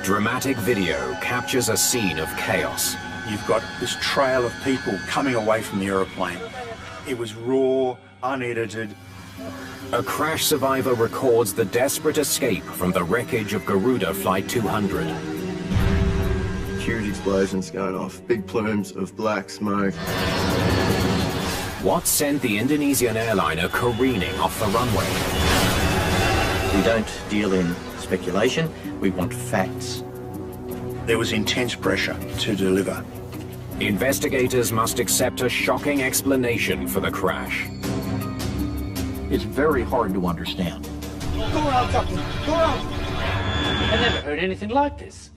Dramatic video captures a scene of chaos. You've got this trail of people coming away from the aeroplane. It was raw, unedited. A crash survivor records the desperate escape from the wreckage of Garuda Flight 200. Huge explosions going off, big plumes of black smoke. What sent the Indonesian airliner careening off the runway? We don't deal in speculation, we want facts. There was intense pressure to deliver. Investigators must accept a shocking explanation for the crash. It's very hard to understand. Go around, Captain. Go around. I never heard anything like this.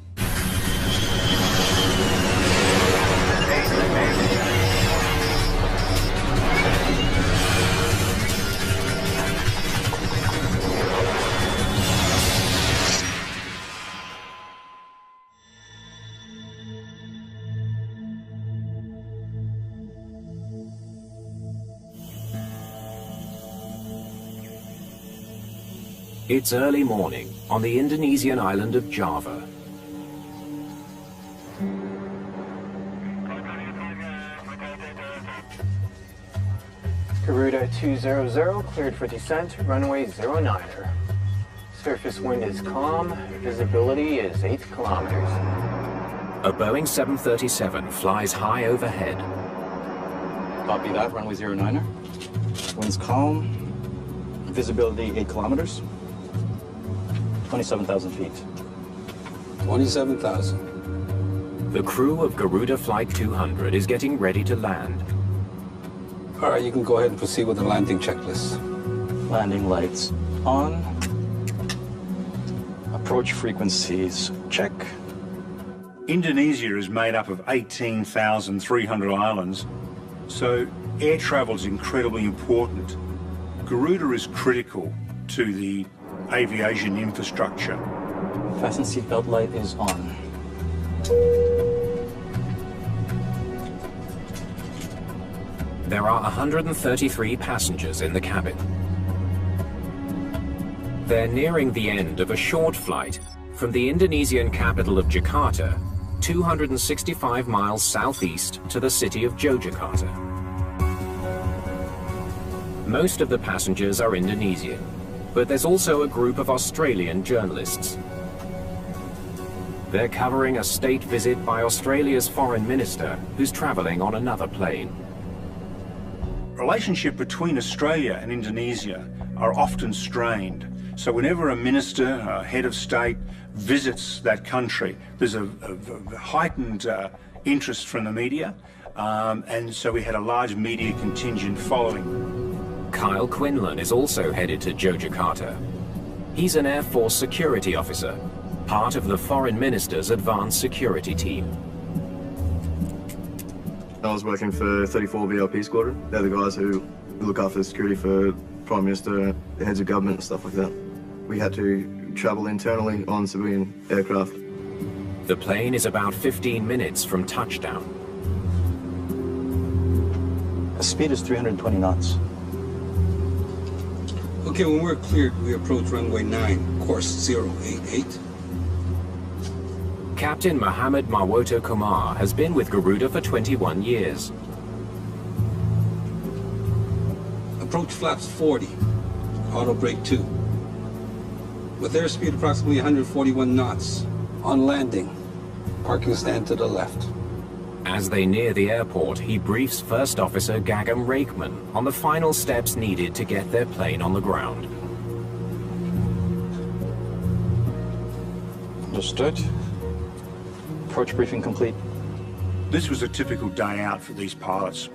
It's early morning on the Indonesian island of Java. Garuda 200 cleared for descent, runway 09er. Surface wind is calm, visibility is 8 kilometers. A Boeing 737 flies high overhead. Copy that, runway 09er. Wind's calm, visibility 8 kilometers. 27,000 feet. 27,000. The crew of Garuda Flight 200 is getting ready to land. All right, you can go ahead and proceed with the landing checklist. Landing lights on. Approach frequencies check. Indonesia is made up of 18,300 islands, so air travel is incredibly important. Garuda is critical to the aviation infrastructure. Fasten seatbelt light is on. There are 133 passengers in the cabin. They're nearing the end of a short flight from the Indonesian capital of Jakarta, 265 miles southeast to the city of Yogyakarta. Most of the passengers are Indonesian, but there's also a group of Australian journalists. They're covering a state visit by Australia's foreign minister, who's traveling on another plane. Relationship between Australia and Indonesia are often strained. So whenever a minister, a head of state, visits that country, there's a heightened interest from the media, and so we had a large media contingent following. Kyle Quinlan is also headed to Yogyakarta. He's an Air Force security officer, part of the foreign minister's advanced security team. I was working for 34 VLP Squadron. They're the guys who look after the security for Prime Minister, the heads of government and stuff like that. We had to travel internally on civilian aircraft. The plane is about 15 minutes from touchdown. The speed is 320 knots. Okay, when we're cleared, we approach runway 9, course 088. Captain Muhammad Marwoto Kumar has been with Garuda for 21 years. Approach flaps 40, auto brake 2. With airspeed approximately 141 knots. On landing, parking stand to the left. As they near the airport, he briefs First Officer Gagam Rakeman on the final steps needed to get their plane on the ground. Understood. Approach briefing complete. This was a typical day out for these pilots.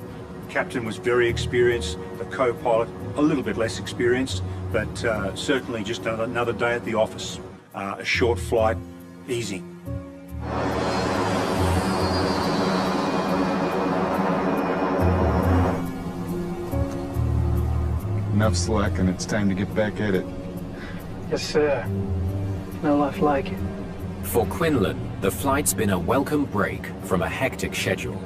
Captain was very experienced, the co-pilot a little bit less experienced, but certainly just another day at the office. A short flight, easy. Enough slack and it's time to get back at it. Yes, sir. No life like it. For Quinlan, the flight's been a welcome break from a hectic schedule.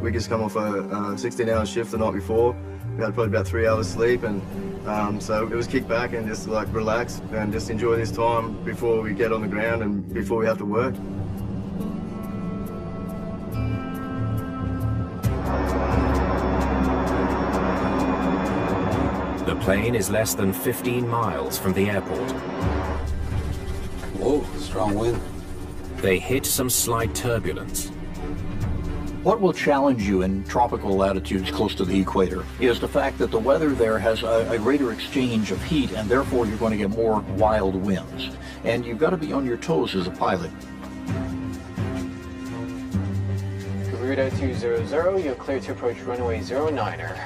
We just come off a 16-hour shift the night before, We had probably about 3 hours sleep, and so it was kick back and just like relax and just enjoy this time before we get on the ground and before we have to work. The plane is less than 15 miles from the airport. Whoa, strong wind. They hit some slight turbulence. What will challenge you in tropical latitudes close to the equator is the fact that the weather there has a greater exchange of heat, and therefore you're going to get more wild winds. And you've got to be on your toes as a pilot. Garuda 200, you're clear to approach runway 09er.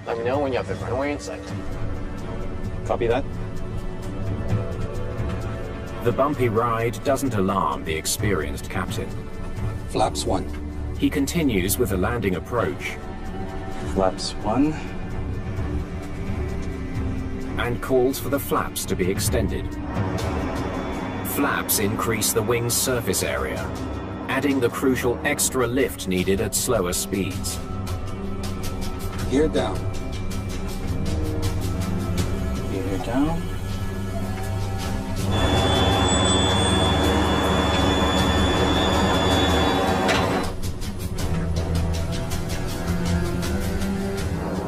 Let me know when you have the runway in sight. Copy that. The bumpy ride doesn't alarm the experienced captain. Flaps 1. He continues with the landing approach Flaps 1. and calls for the flaps to be extended. Flaps increase the wing's surface area, adding the crucial extra lift needed at slower speeds. Gear down. Gear down.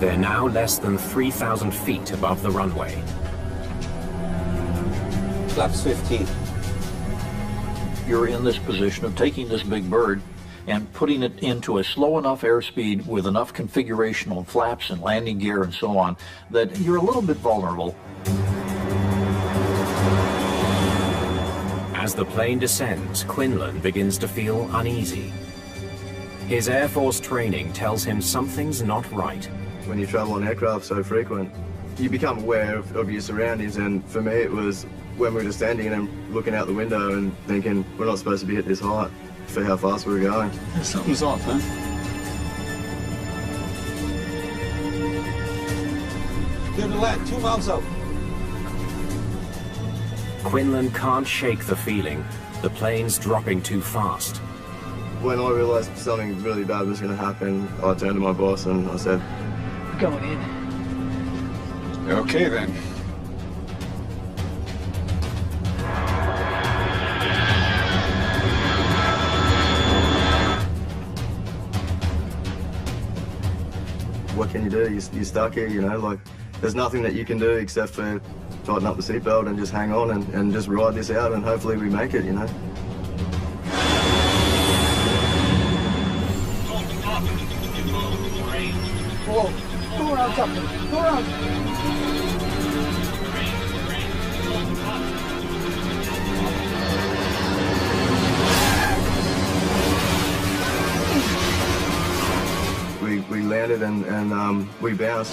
They're now less than 3,000 feet above the runway. Flaps 15. You're in this position of taking this big bird and putting it into a slow enough airspeed with enough configuration on flaps and landing gear and so on that you're a little bit vulnerable. As the plane descends, Quinlan begins to feel uneasy. His Air Force training tells him something's not right. When you travel on aircraft so frequent, you become aware of your surroundings, and for me it was when we were just standing and looking out the window and thinking we're not supposed to be at this height for how fast we were going. Something's off, huh? Clear to land, 2 miles out. Quinlan can't shake the feeling the plane's dropping too fast. When I realized something really bad was going to happen, I turned to my boss and I said, Going in. Okay then. what can you do? You're stuck here, you know, like there's nothing that you can do except for tighten up the seatbelt and just hang on and just ride this out, and hopefully we make it, you know. Whoa, go around, Captain. Go around. We landed and we bounced.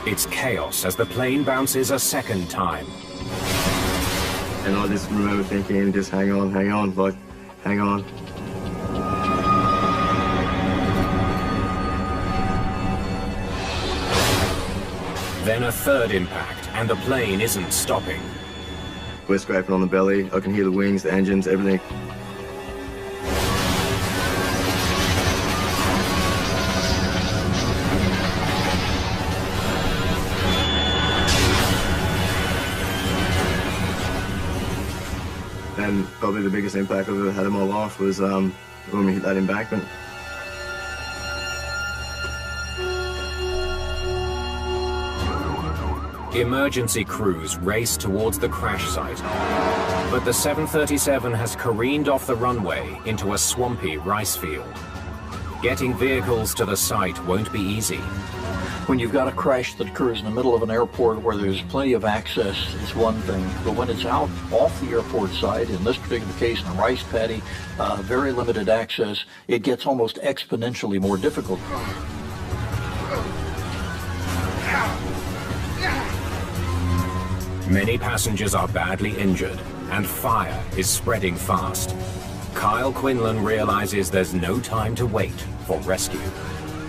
It's chaos as the plane bounces a second time. And I just remember thinking, just hang on, like, hang on. Then a third impact, and the plane isn't stopping. We're scraping on the belly. I can hear the wings, the engines, everything. And probably the biggest impact I've ever had in my life was when we hit that embankment. Emergency crews race towards the crash site, but the 737 has careened off the runway into a swampy rice field. Getting vehicles to the site won't be easy. When you've got a crash that occurs in the middle of an airport where there's plenty of access, it's one thing. But when it's out off the airport side, in this particular case in a rice paddy, very limited access, it gets almost exponentially more difficult. Many passengers are badly injured, and fire is spreading fast. Kyle Quinlan realizes there's no time to wait for rescue.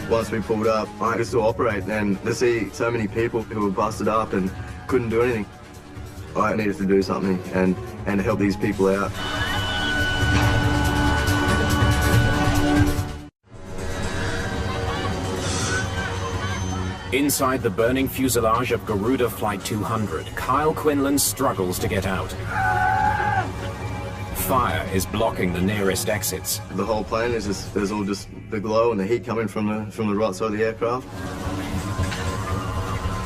Once we pulled up, I could still operate, and to see so many people who were busted up and couldn't do anything, I needed to do something and help these people out. Inside the burning fuselage of Garuda Flight 200, Kyle Quinlan struggles to get out. Fire is blocking the nearest exits. The whole plane is just, there's all just the glow and the heat coming from the right side of the aircraft.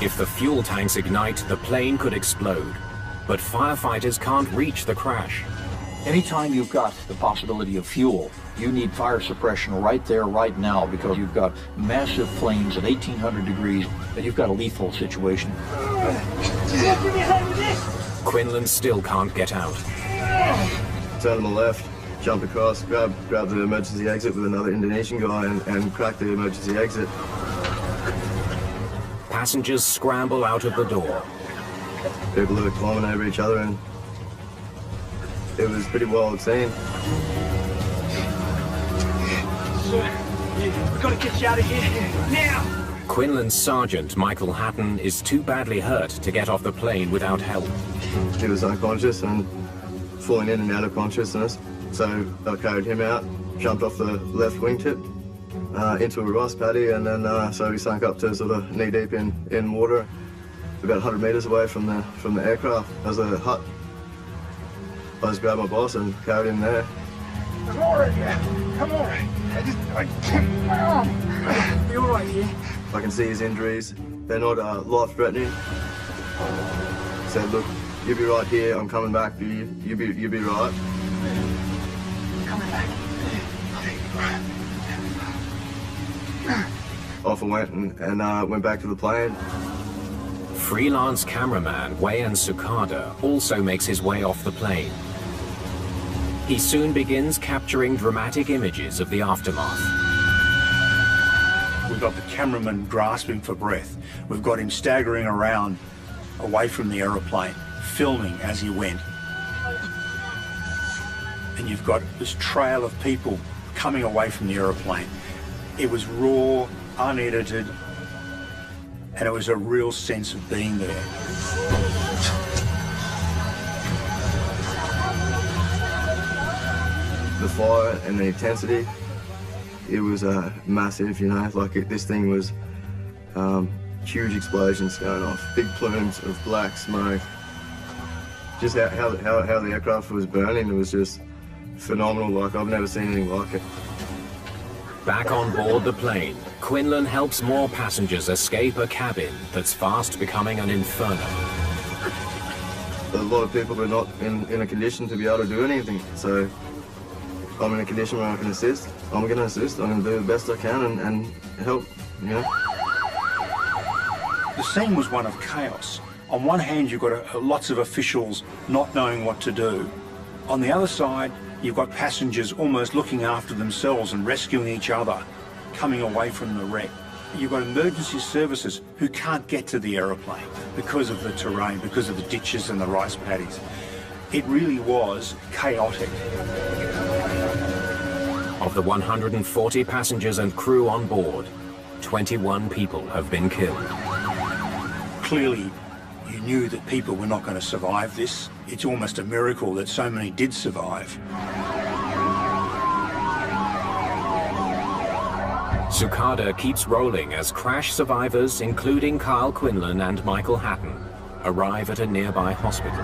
If the fuel tanks ignite, the plane could explode. But firefighters can't reach the crash. Anytime you've got the possibility of fuel, you need fire suppression right there, right now, because you've got massive flames at 1800 degrees, and you've got a lethal situation. Quinlan still can't get out. Turn to the left, jump across, grab the emergency exit with another Indonesian guy and crack the emergency exit. Passengers scramble out of the door. People are climbing over each other, and it was pretty wild scene. We've got to get you out of here, now! Quinlan's sergeant, Michael Hatton, is too badly hurt to get off the plane without help. He was unconscious and falling in and out of consciousness, so I carried him out, jumped off the left wingtip into a rice paddy, and then so we sunk up to sort of knee-deep in water, about 100 metres away from the aircraft. As a hut, I just grabbed my boss and carried him there. I'm all right, yeah. I'm all right. I can't. My arm. You all right here? I can see his injuries. They're not life-threatening. Said, look, you'll be right here. I'm coming back for you. You'll be right. Coming back. Off I went and went back to the plane. Freelance cameraman Wayan Sukada also makes his way off the plane. He soon begins capturing dramatic images of the aftermath. We've got the cameraman grasping for breath. We've got him staggering around away from the aeroplane, filming as he went. And you've got this trail of people coming away from the aeroplane. It was raw, unedited, and it was a real sense of being there. The fire and the intensity, it was massive, you know, like this thing was huge explosions going off, big plumes of black smoke. Just how the aircraft was burning, it was just phenomenal. Like, I've never seen anything like it. Back on board the plane, Quinlan helps more passengers escape a cabin that's fast becoming an inferno. A lot of people are not in a condition to be able to do anything, so I'm in a condition where I can assist. I'm going to assist. I'm going to do the best I can and help, you know. The scene was one of chaos. On one hand, you've got lots of officials not knowing what to do. On the other side, you've got passengers almost looking after themselves and rescuing each other, coming away from the wreck. You've got emergency services who can't get to the aeroplane because of the terrain, because of the ditches and the rice paddies. It really was chaotic. Of the 140 passengers and crew on board, 21 people have been killed. Clearly, you knew that people were not going to survive this. It's almost a miracle that so many did survive. Sukada keeps rolling as crash survivors, including Kyle Quinlan and Michael Hatton, arrive at a nearby hospital.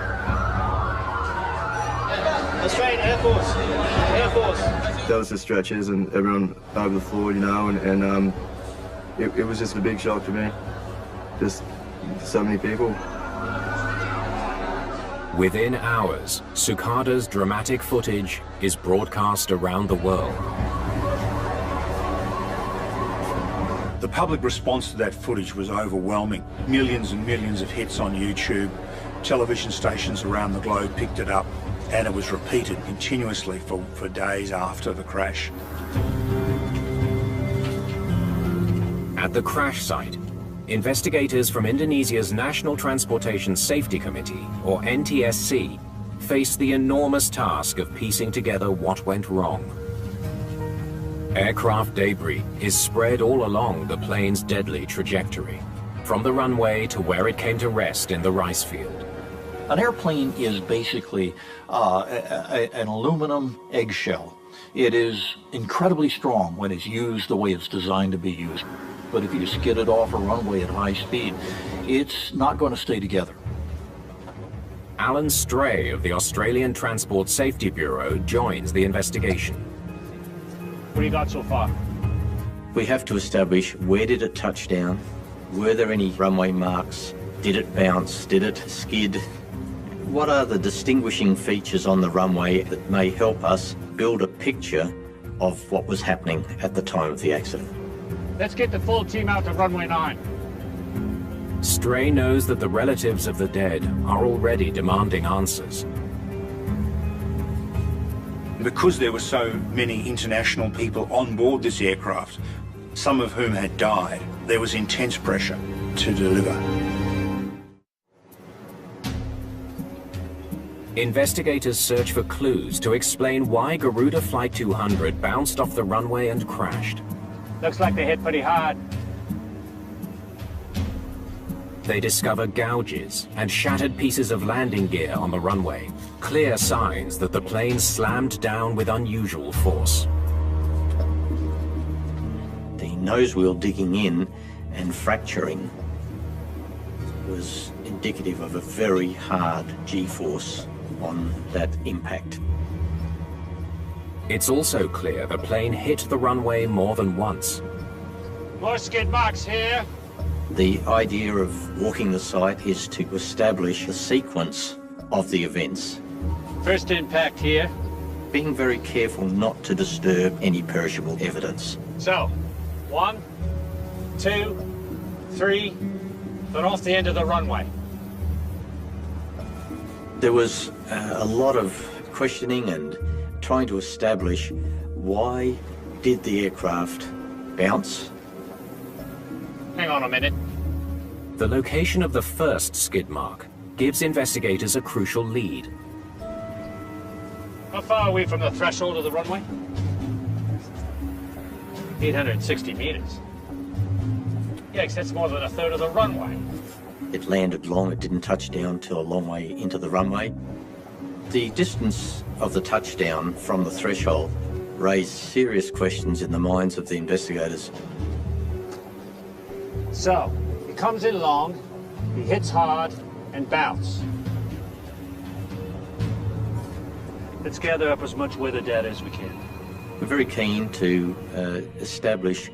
Australian Air Force. Air Force. There was the stretchers and everyone over the floor, you know, and it was just a big shock to me. Just so many people. Within hours, Sukada's dramatic footage is broadcast around the world. The public response to that footage was overwhelming. Millions and millions of hits on YouTube. Television stations around the globe picked it up, and it was repeated continuously for days after the crash. At the crash site, investigators from Indonesia's National Transportation Safety Committee, or NTSC, face the enormous task of piecing together what went wrong. Aircraft debris is spread all along the plane's deadly trajectory, from the runway to where it came to rest in the rice field. An airplane is basically an aluminum eggshell. It is incredibly strong when it's used the way it's designed to be used. but if you skid it off a runway at high speed, it's not going to stay together. Alan Stray of the Australian Transport Safety Bureau joins the investigation. What do you got so far? We have to establish where did it touch down, were there any runway marks, did it bounce, did it skid, what are the distinguishing features on the runway that may help us build a picture of what was happening at the time of the accident. Let's get the full team out to runway 9. Stray knows that the relatives of the dead are already demanding answers. Because there were so many international people on board this aircraft, some of whom had died, there was intense pressure to deliver. Investigators search for clues to explain why Garuda Flight 200 bounced off the runway and crashed. Looks like they hit pretty hard. They discover gouges and shattered pieces of landing gear on the runway, clear signs that the plane slammed down with unusual force. The nose wheel digging in and fracturing was indicative of a very hard G-force on that impact. It's also clear the plane hit the runway more than once. More skid marks here. The idea of walking the site is to establish the sequence of the events. First impact here. Being very careful not to disturb any perishable evidence. So, 1, 2, 3, then off the end of the runway. There was a lot of questioning and trying to establish why did the aircraft bounce. Hang on a minute. The location of the first skid mark gives investigators a crucial lead. How far are we from the threshold of the runway? 860 meters. Yikes, that's more than a third of the runway. It landed long, it didn't touch down till a long way into the runway. The distance of the touchdown from the threshold raised serious questions in the minds of the investigators. So, he comes in long, he hits hard, and bounce. Let's gather up as much weather data as we can. We're very keen to establish,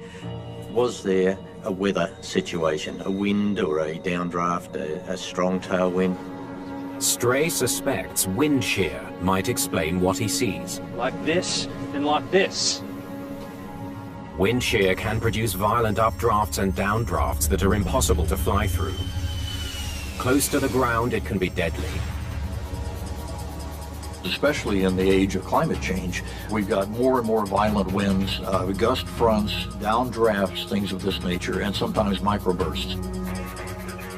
was there a weather situation, a wind or a downdraft, a strong tailwind? Stray suspects wind shear might explain what he sees. Like this, and like this. Wind shear can produce violent updrafts and downdrafts that are impossible to fly through. Close to the ground, it can be deadly. Especially in the age of climate change, we've got more and more violent winds, gust fronts, downdrafts, things of this nature, and sometimes microbursts.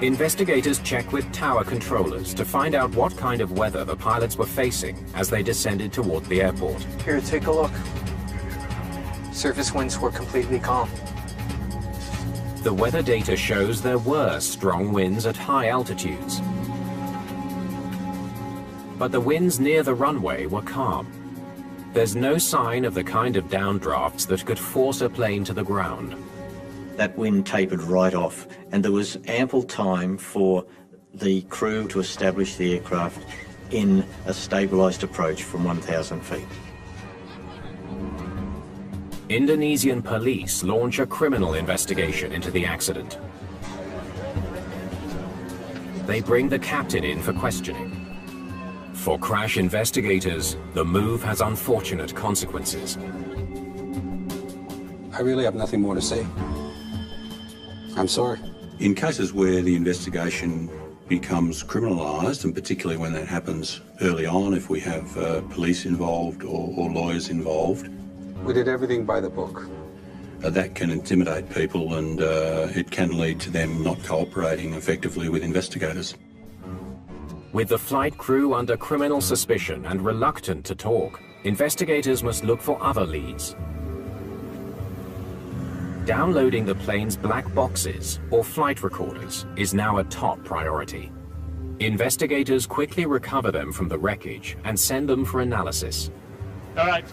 Investigators check with tower controllers to find out what kind of weather the pilots were facing as they descended toward the airport. Here, take a look. Surface winds were completely calm. The weather data shows there were strong winds at high altitudes. But the winds near the runway were calm. There's no sign of the kind of downdrafts that could force a plane to the ground. That wind tapered right off, and there was ample time for the crew to establish the aircraft in a stabilised approach from 1,000 feet. Indonesian police launch a criminal investigation into the accident. They bring the captain in for questioning. For crash investigators, the move has unfortunate consequences. I really have nothing more to say. I'm sorry. In cases where the investigation becomes criminalised, and particularly when that happens early on, if we have police involved or lawyers involved, We did everything by the book. That can intimidate people, and it can lead to them not cooperating effectively with investigators. With the flight crew under criminal suspicion and reluctant to talk, investigators must look for other leads. Downloading the plane's black boxes, or flight recorders, is now a top priority. Investigators quickly recover them from the wreckage and send them for analysis. All right,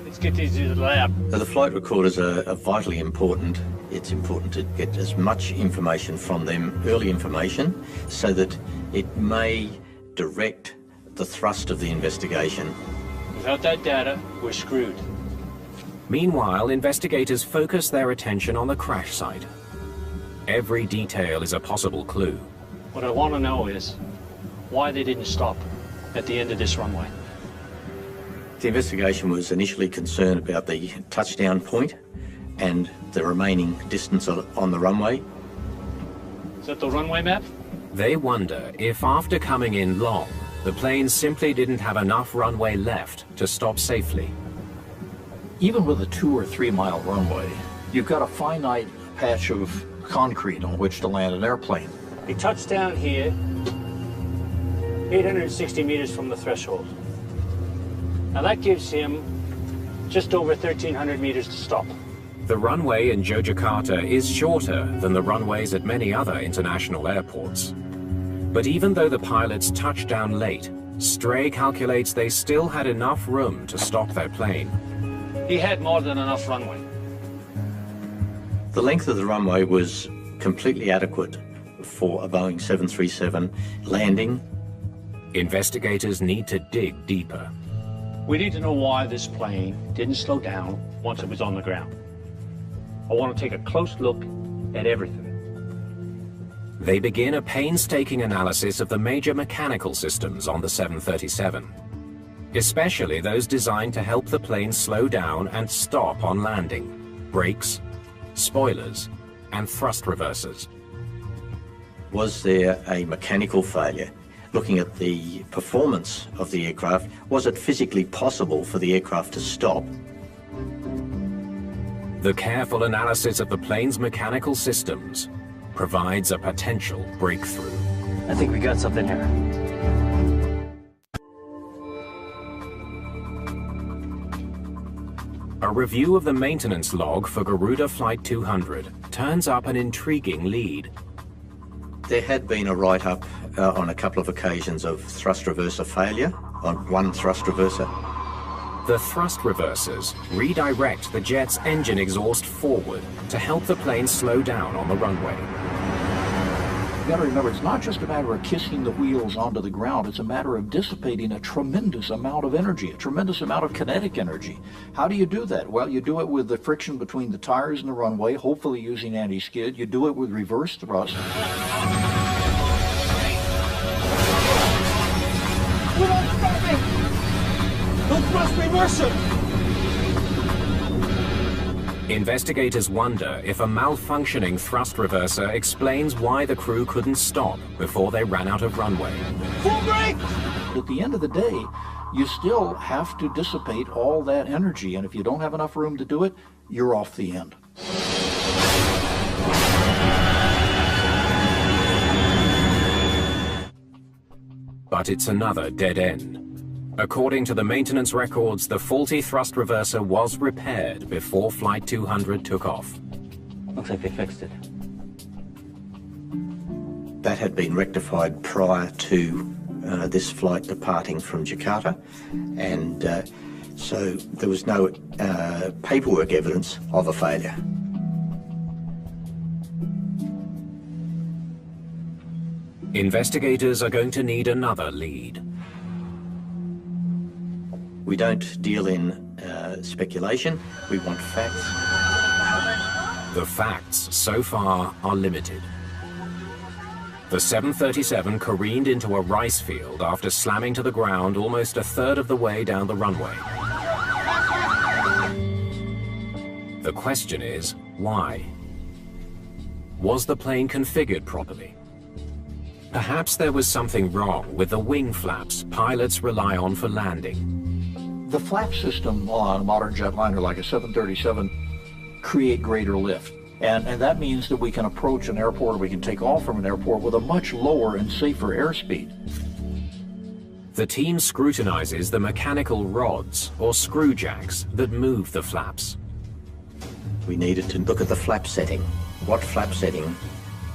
let's get these to the lab. So the flight recorders are vitally important It's important to get as much information from them, early information, so that it may direct the thrust of the investigation. Without that data, we're screwed. Meanwhile, investigators focus their attention on the crash site. Every detail is a possible clue. What I want to know is why they didn't stop at the end of this runway. The investigation was initially concerned about the touchdown point and the remaining distance on the runway. Is that the runway map? They wonder if after coming in long, the plane simply didn't have enough runway left to stop safely. Even with a 2 or 3 mile runway, you've got a finite patch of concrete on which to land an airplane. He touched down here, 860 meters from the threshold. Now that gives him just over 1,300 meters to stop. The runway in Yogyakarta is shorter than the runways at many other international airports. But even though the pilots touched down late, Stray calculates they still had enough room to stop their plane. He had more than enough runway. The length of the runway was completely adequate for a Boeing 737 landing. Investigators need to dig deeper. We need to know why this plane didn't slow down once it was on the ground. I want to take a close look at everything. They begin a painstaking analysis of the major mechanical systems on the 737, especially those designed to help the plane slow down and stop on landing: brakes, spoilers, and thrust reversers. Was there a mechanical failure? Looking at the performance of the aircraft, was it physically possible for the aircraft to stop? The careful analysis of the plane's mechanical systems provides a potential breakthrough. I think we got something here. A review of the maintenance log for Garuda Flight 200 turns up an intriguing lead. There had been a write-up on a couple of occasions of thrust reverser failure, on one thrust reverser. The thrust reversers redirect the jet's engine exhaust forward to help the plane slow down on the runway. You've got to remember, it's not just a matter of kissing the wheels onto the ground, it's a matter of dissipating a tremendous amount of energy, a tremendous amount of kinetic energy. How do you do that? Well, you do it with the friction between the tires and the runway, hopefully using anti-skid. You do it with reverse thrust. We don't stop it! Don't thrust reverser! Investigators wonder if a malfunctioning thrust reverser explains why the crew couldn't stop before they ran out of runway. Full brake! At the end of the day, you still have to dissipate all that energy, and if you don't have enough room to do it, you're off the end. But it's another dead end. According to the maintenance records, the faulty thrust reverser was repaired before Flight 200 took off. Looks like they fixed it. That had been rectified prior to this flight departing from Jakarta, and so there was no paperwork evidence of a failure. Investigators are going to need another lead. We don't deal in speculation, we want facts. The facts so far are limited. The 737 careened into a rice field after slamming to the ground almost a third of the way down the runway. The question is, why? Was the plane configured properly? Perhaps there was something wrong with the wing flaps pilots rely on for landing. The flap system on a modern jetliner like a 737 create greater lift. And that means that we can approach an airport, or we can take off from an airport with a much lower and safer airspeed. The team scrutinizes the mechanical rods or screw jacks that move the flaps. We needed to look at the flap setting. What flap setting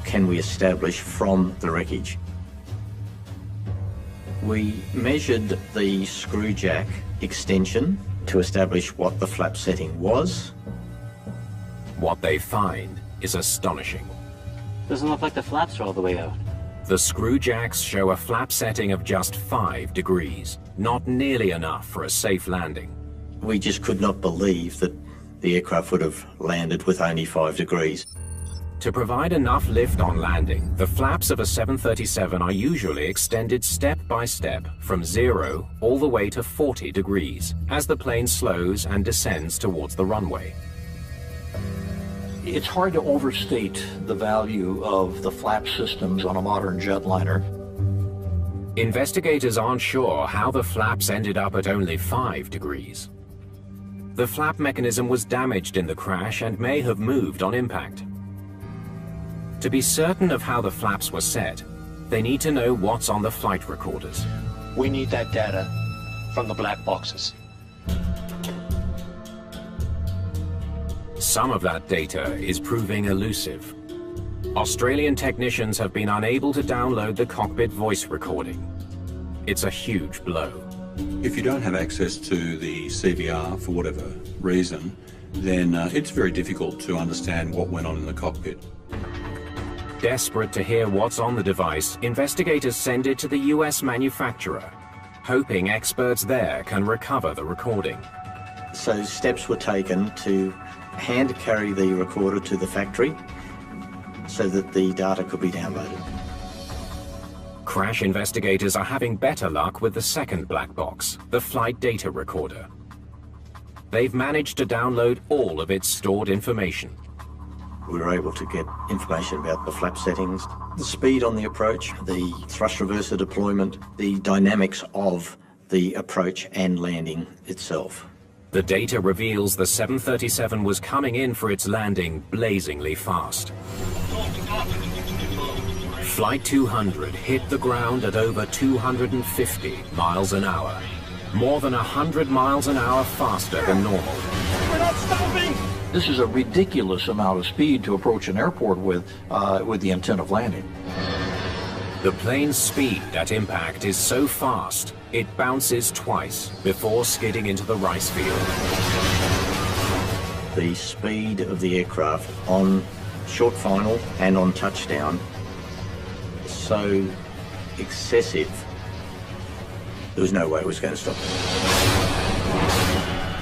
can we establish from the wreckage? We measured the screw jack extension to establish what the flap setting was. What they find is astonishing. Doesn't look like the flaps are all the way out. The screw jacks show a flap setting of just 5 degrees, not nearly enough for a safe landing. We just could not believe that the aircraft would have landed with only 5 degrees. To provide enough lift on landing, the flaps of a 737 are usually extended step by step from 0 all the way to 40 degrees as the plane slows and descends towards the runway. It's hard to overstate the value of the flap systems on a modern jetliner. Investigators aren't sure how the flaps ended up at only 5 degrees. The flap mechanism was damaged in the crash and may have moved on impact. To be certain of how the flaps were set, they need to know what's on the flight recorders. We need that data from the black boxes. Some of that data is proving elusive. Australian technicians have been unable to download the cockpit voice recording. It's a huge blow. If you don't have access to the CVR for whatever reason, then it's very difficult to understand what went on in the cockpit. Desperate to hear what's on the device, investigators send it to the US manufacturer, hoping experts there can recover the recording. So steps were taken to hand carry the recorder to the factory so that the data could be downloaded. Crash investigators are having better luck with the second black box, the flight data recorder. They've managed to download all of its stored information. We were able to get information about the flap settings, the speed on the approach, the thrust reverser deployment, the dynamics of the approach and landing itself. The data reveals the 737 was coming in for its landing blazingly fast. Flight 200 hit the ground at over 250 miles an hour, more than 100 miles an hour faster than normal. We're not stopping! This is a ridiculous amount of speed to approach an airport with the intent of landing. The plane's speed at impact is so fast, it bounces twice before skidding into the rice field. The speed of the aircraft on short final and on touchdown is so excessive, there was no way it was going to stop.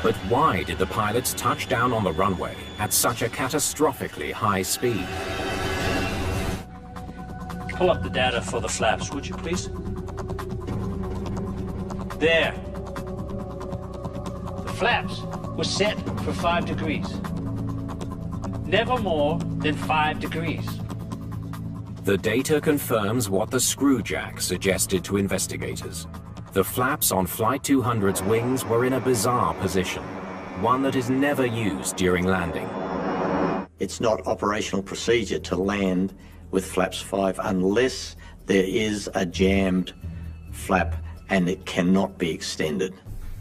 But why did the pilots touch down on the runway at such a catastrophically high speed? Pull up the data for the flaps, would you please? There. The flaps were set for 5 degrees. Never more than 5 degrees. The data confirms what the screw jack suggested to investigators. The flaps on Flight 200's wings were in a bizarre position, one that is never used during landing. It's not operational procedure to land with flaps 5 unless there is a jammed flap and it cannot be extended.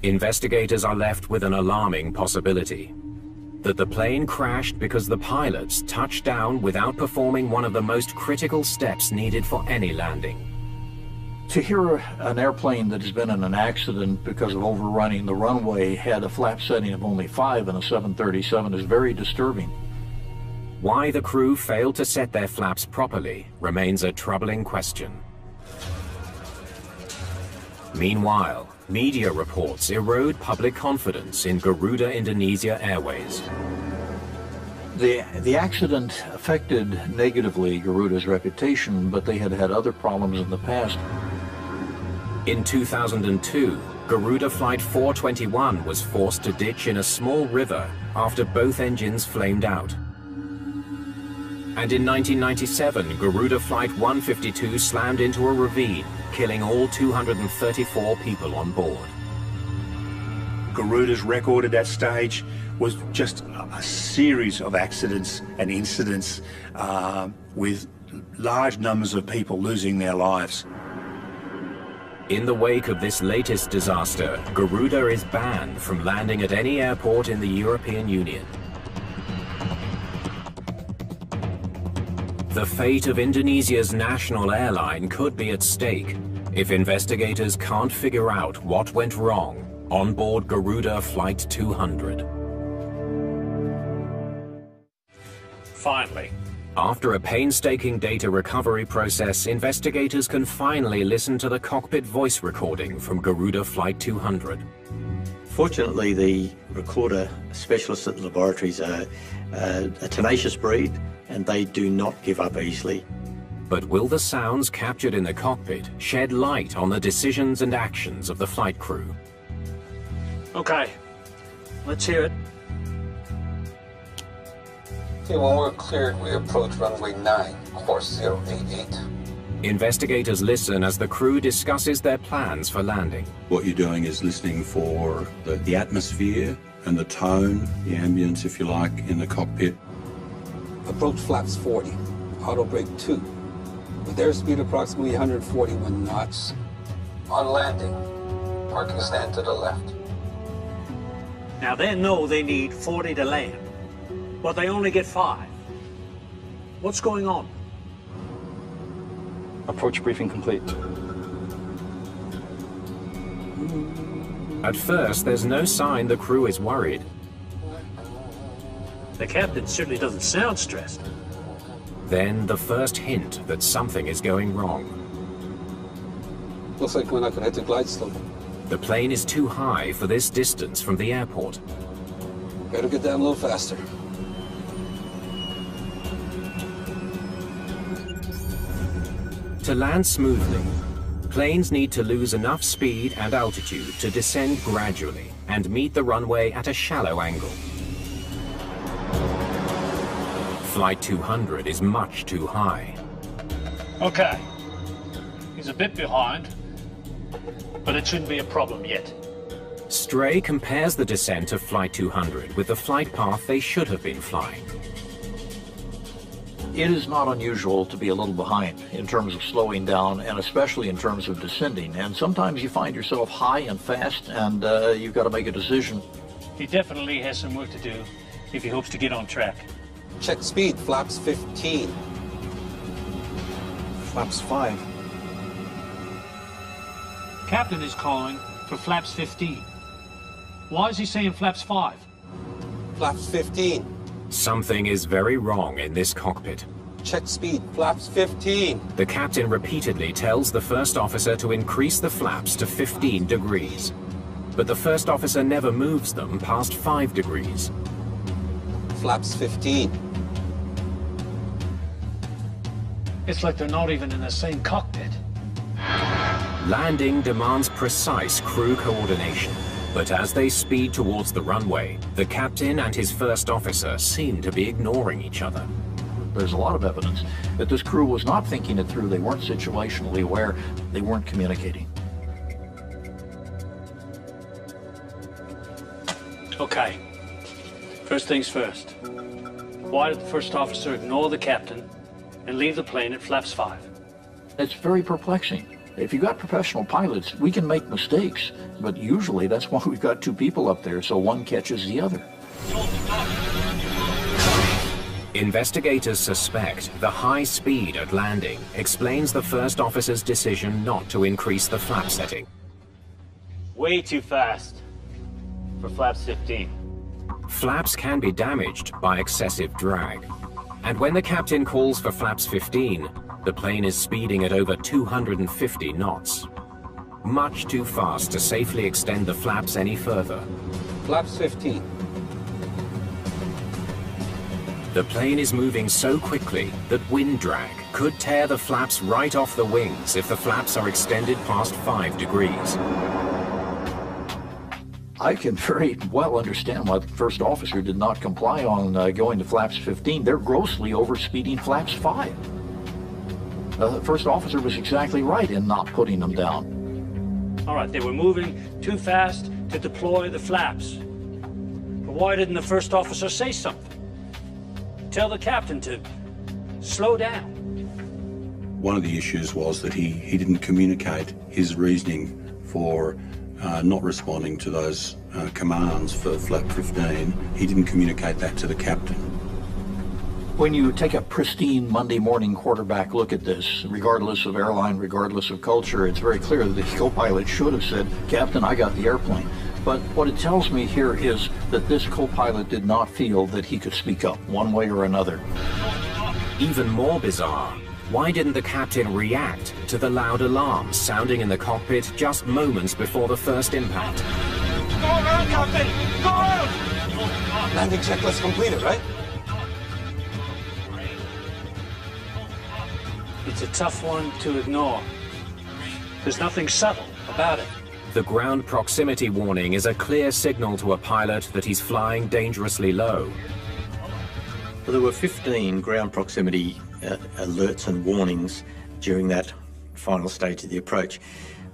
Investigators are left with an alarming possibility: that the plane crashed because the pilots touched down without performing one of the most critical steps needed for any landing. To hear an airplane that has been in an accident because of overrunning the runway had a flap setting of only 5 in a 737 is very disturbing. Why the crew failed to set their flaps properly remains a troubling question. Meanwhile, media reports erode public confidence in Garuda Indonesia Airways. The accident affected negatively Garuda's reputation, but they had had other problems in the past. In 2002, Garuda Flight 421 was forced to ditch in a small river after both engines flamed out. And in 1997, Garuda Flight 152 slammed into a ravine, killing all 234 people on board. Garuda's record at that stage was just a series of accidents and incidents with large numbers of people losing their lives. In the wake of this latest disaster, Garuda is banned from landing at any airport in the European Union. The fate of Indonesia's national airline could be at stake if investigators can't figure out what went wrong on board Garuda Flight 200. Finally. After a painstaking data recovery process, investigators can finally listen to the cockpit voice recording from Garuda Flight 200. Fortunately, the recorder specialists at the laboratories are a tenacious breed, and they do not give up easily. But will the sounds captured in the cockpit shed light on the decisions and actions of the flight crew? Okay, let's hear it. Okay, when we're cleared, we approach runway 9, course 088. Investigators listen as the crew discusses their plans for landing. What you're doing is listening for the atmosphere and the tone, the ambience, if you like, in the cockpit. Approach flaps 40, auto brake 2, with airspeed approximately 141 knots. On landing, parking stand to the left. Now they know they need 40 to land, but they only get 5. What's going on? Approach briefing complete. At first, there's no sign the crew is worried. The captain certainly doesn't sound stressed. Then the first hint that something is going wrong. Looks like we're not going to hit the glide slope. The plane is too high for this distance from the airport. Gotta get down a little faster. To land smoothly, planes need to lose enough speed and altitude to descend gradually and meet the runway at a shallow angle. Flight 200 is much too high. Okay, he's a bit behind, but it shouldn't be a problem yet. Stray compares the descent of Flight 200 with the flight path they should have been flying. It is not unusual to be a little behind in terms of slowing down, and especially in terms of descending. And sometimes you find yourself high and fast, and you've got to make a decision. He definitely has some work to do if he hopes to get on track. Check speed, flaps 15. Flaps 5. Captain is calling for flaps 15. Why is he saying flaps 5? Flaps 15. Something is very wrong in this cockpit. Check speed, flaps 15. The captain repeatedly tells the first officer to increase the flaps to 15 degrees. But the first officer never moves them past 5 degrees. Flaps 15. It's like they're not even in the same cockpit. Landing demands precise crew coordination. But as they speed towards the runway, the captain and his first officer seem to be ignoring each other. There's a lot of evidence that this crew was not thinking it through. They weren't situationally aware. They weren't communicating. Okay, first things first. Why did the first officer ignore the captain and leave the plane at flaps 5? It's very perplexing. If you've got professional pilots, we can make mistakes, but usually that's why we've got 2 people up there, so one catches the other. Investigators suspect the high speed at landing explains the first officer's decision not to increase the flap setting. Way too fast for flaps 15. Flaps can be damaged by excessive drag. And when the captain calls for flaps 15, the plane is speeding at over 250 knots. Much too fast to safely extend the flaps any further. Flaps 15. The plane is moving so quickly that wind drag could tear the flaps right off the wings if the flaps are extended past 5 degrees. I can very well understand why the first officer did not comply on going to flaps 15. They're grossly overspeeding flaps 5. The first officer was exactly right in not putting them down. All right, they were moving too fast to deploy the flaps. But why didn't the first officer say something? Tell the captain to slow down. One of the issues was that he didn't communicate his reasoning for not responding to those commands for flap 15. He didn't communicate that to the captain. When you take a pristine Monday morning quarterback look at this, regardless of airline, regardless of culture, it's very clear that the co-pilot should have said, "Captain, I got the airplane." But what it tells me here is that this co-pilot did not feel that he could speak up one way or another. Even more bizarre, why didn't the captain react to the loud alarms sounding in the cockpit just moments before the first impact? Go around, Captain! Go around! Landing checklist completed, right? It's a tough one to ignore. There's nothing subtle about it. The ground proximity warning is a clear signal to a pilot that he's flying dangerously low. Well, there were 15 ground proximity alerts and warnings during that final stage of the approach.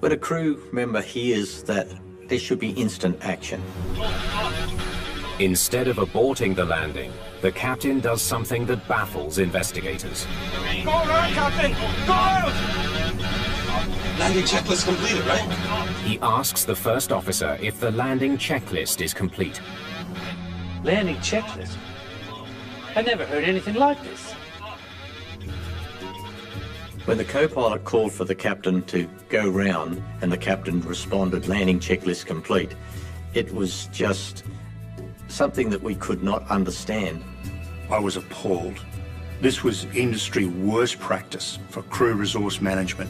When a crew member hears that, there should be instant action. Instead of aborting the landing, the captain does something that baffles investigators. Go around, Captain! Go out! Landing checklist completed, right? He asks the first officer if the landing checklist is complete. Landing checklist? I never heard anything like this. When the co-pilot called for the captain to go round and the captain responded, landing checklist complete, it was just something that we could not understand. I was appalled. This was industry worst practice for crew resource management.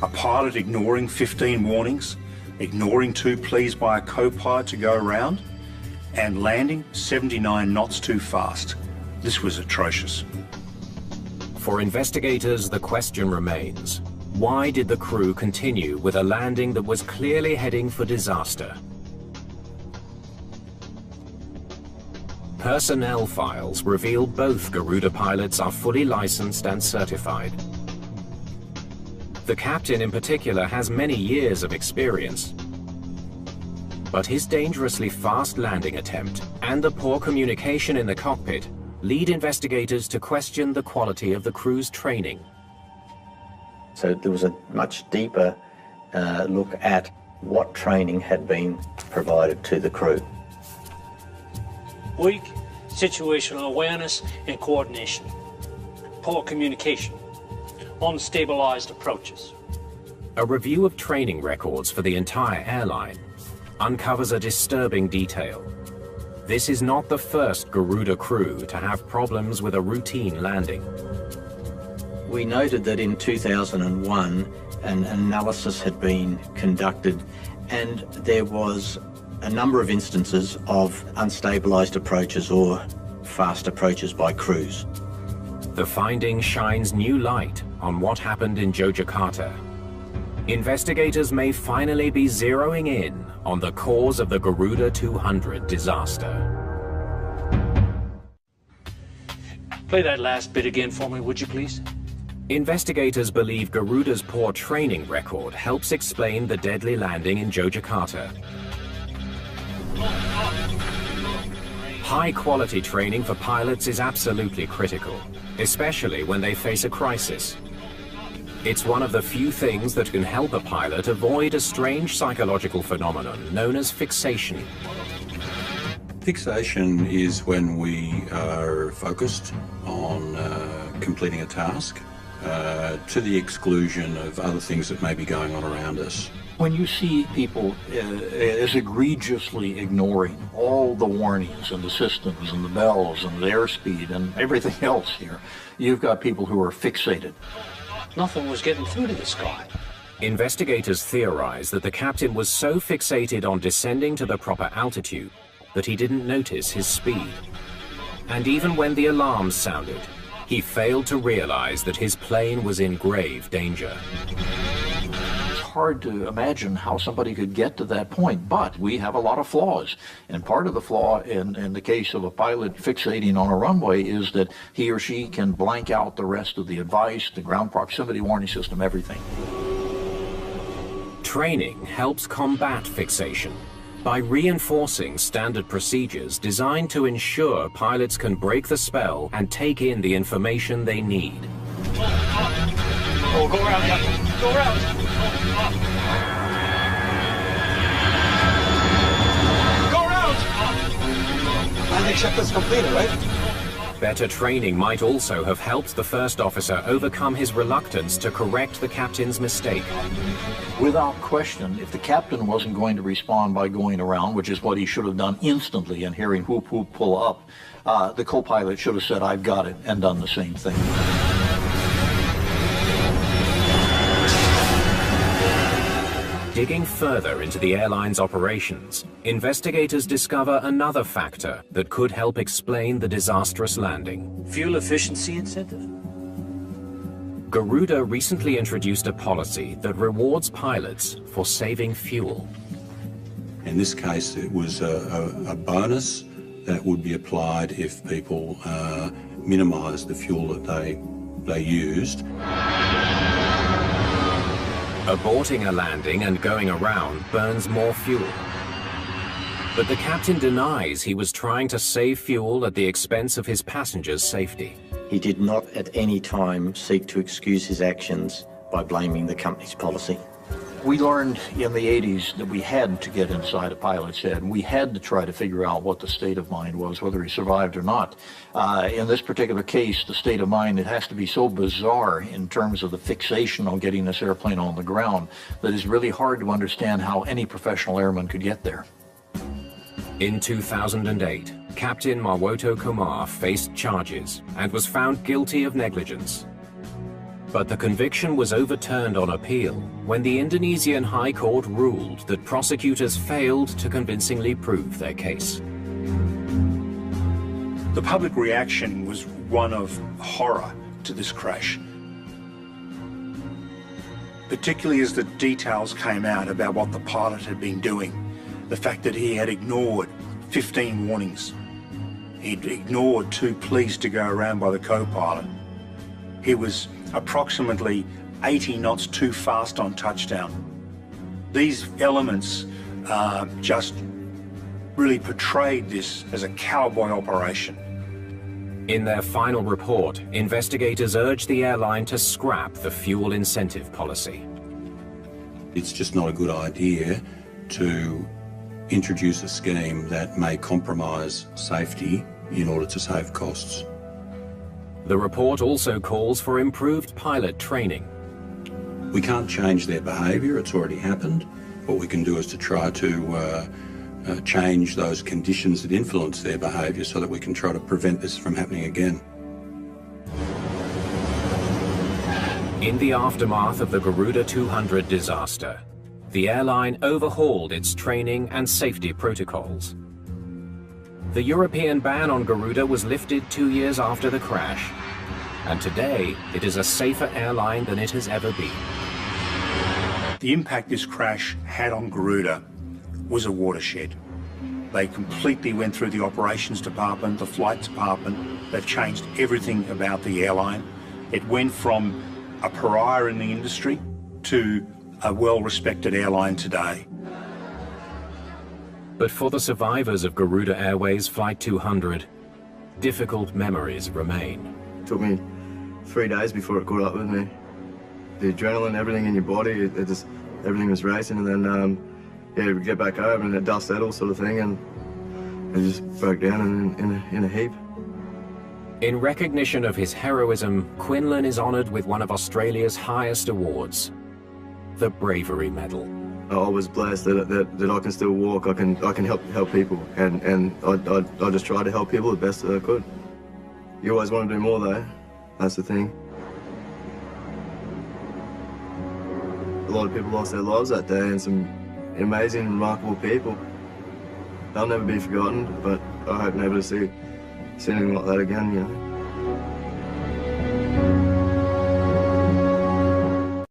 A pilot ignoring 15 warnings, ignoring 2 pleas by a co-pilot to go around, and landing 79 knots too fast. This was atrocious. For investigators, the question remains, why did the crew continue with a landing that was clearly heading for disaster? Personnel files reveal both Garuda pilots are fully licensed and certified. The captain in particular has many years of experience. But his dangerously fast landing attempt and the poor communication in the cockpit lead investigators to question the quality of the crew's training. So there was a much deeper look at what training had been provided to the crew. Weak situational awareness and coordination. Poor communication. Unstabilized approaches. A review of training records for the entire airline uncovers a disturbing detail. This is not the first Garuda crew to have problems with a routine landing. We noted that in 2001 an analysis had been conducted and there was a number of instances of unstabilized approaches or fast approaches by crews. The finding shines new light on what happened in Yogyakarta. Investigators may finally be zeroing in on the cause of the Garuda 200 disaster. Play that last bit again for me, would you please? Investigators believe Garuda's poor training record helps explain the deadly landing in Yogyakarta. High-quality training for pilots is absolutely critical, especially when they face a crisis. It's one of the few things that can help a pilot avoid a strange psychological phenomenon known as fixation. Fixation is when we are focused on completing a task to the exclusion of other things that may be going on around us. When you see people as egregiously ignoring all the warnings and the systems and the bells and the airspeed and everything else here, you've got people who are fixated. Nothing was getting through to this guy. Investigators theorize that the captain was so fixated on descending to the proper altitude that he didn't notice his speed. And even when the alarms sounded, he failed to realize that his plane was in grave danger. It's hard to imagine how somebody could get to that point, but we have a lot of flaws. And part of the flaw in the case of a pilot fixating on a runway is that he or she can blank out the rest of the advice, the ground proximity warning system, everything. Training helps combat fixation by reinforcing standard procedures designed to ensure pilots can break the spell and take in the information they need. Oh, go around, Captain. Go around. Go around. Landing checklist completed, right? Better training might also have helped the first officer overcome his reluctance to correct the captain's mistake. Without question, if the captain wasn't going to respond by going around, which is what he should have done instantly and hearing whoop whoop pull up, the co-pilot should have said, "I've got it," and done the same thing. Digging further into the airline's operations, investigators discover another factor that could help explain the disastrous landing. Fuel efficiency incentive? Garuda recently introduced a policy that rewards pilots for saving fuel. In this case, it was a bonus that would be applied if people minimised the fuel that they used. Aborting a landing and going around burns more fuel. But the captain denies he was trying to save fuel at the expense of his passengers' safety. He did not at any time seek to excuse his actions by blaming the company's policy. We learned in the 80s that we had to get inside a pilot's head. We had to try to figure out what the state of mind was, whether he survived or not. In this particular case, the state of mind, it has to be so bizarre in terms of the fixation on getting this airplane on the ground that it's really hard to understand how any professional airman could get there. In 2008, Captain Marwoto Kumar faced charges and was found guilty of negligence. But the conviction was overturned on appeal when the Indonesian High Court ruled that prosecutors failed to convincingly prove their case. The public reaction was one of horror to this crash, particularly as the details came out about what the pilot had been doing. The fact that he had ignored 15 warnings. He'd ignored 2 pleas to go around by the co-pilot. He was approximately 80 knots too fast on touchdown. These elements just really portrayed this as a cowboy operation. In their final report, investigators urged the airline to scrap the fuel incentive policy. It's just not a good idea to introduce a scheme that may compromise safety in order to save costs. The report also calls for improved pilot training. We can't change their behaviour, it's already happened. What we can do is to try to change those conditions that influence their behaviour so that we can try to prevent this from happening again. In the aftermath of the Garuda 200 disaster, the airline overhauled its training and safety protocols. The European ban on Garuda was lifted 2 years after the crash, and today it is a safer airline than it has ever been. The impact this crash had on Garuda was a watershed. They completely went through the operations department, the flight department. They've changed everything about the airline. It went from a pariah in the industry to a well-respected airline today. But for the survivors of Garuda Airways Flight 200, difficult memories remain. It took me 3 days before it caught up with me. The adrenaline, everything in your body, everything was racing, and then yeah, we get back home and the dust settled sort of thing, and it just broke down in a heap. In recognition of his heroism, Quinlan is honoured with one of Australia's highest awards, the Bravery Medal. I was blessed that I can still walk. I can help people, and I just try to help people the best that I could. You always want to do more though. That's the thing. A lot of people lost their lives that day, and some amazing, remarkable people. They'll never be forgotten, but I hope never to see anything like that again, you know.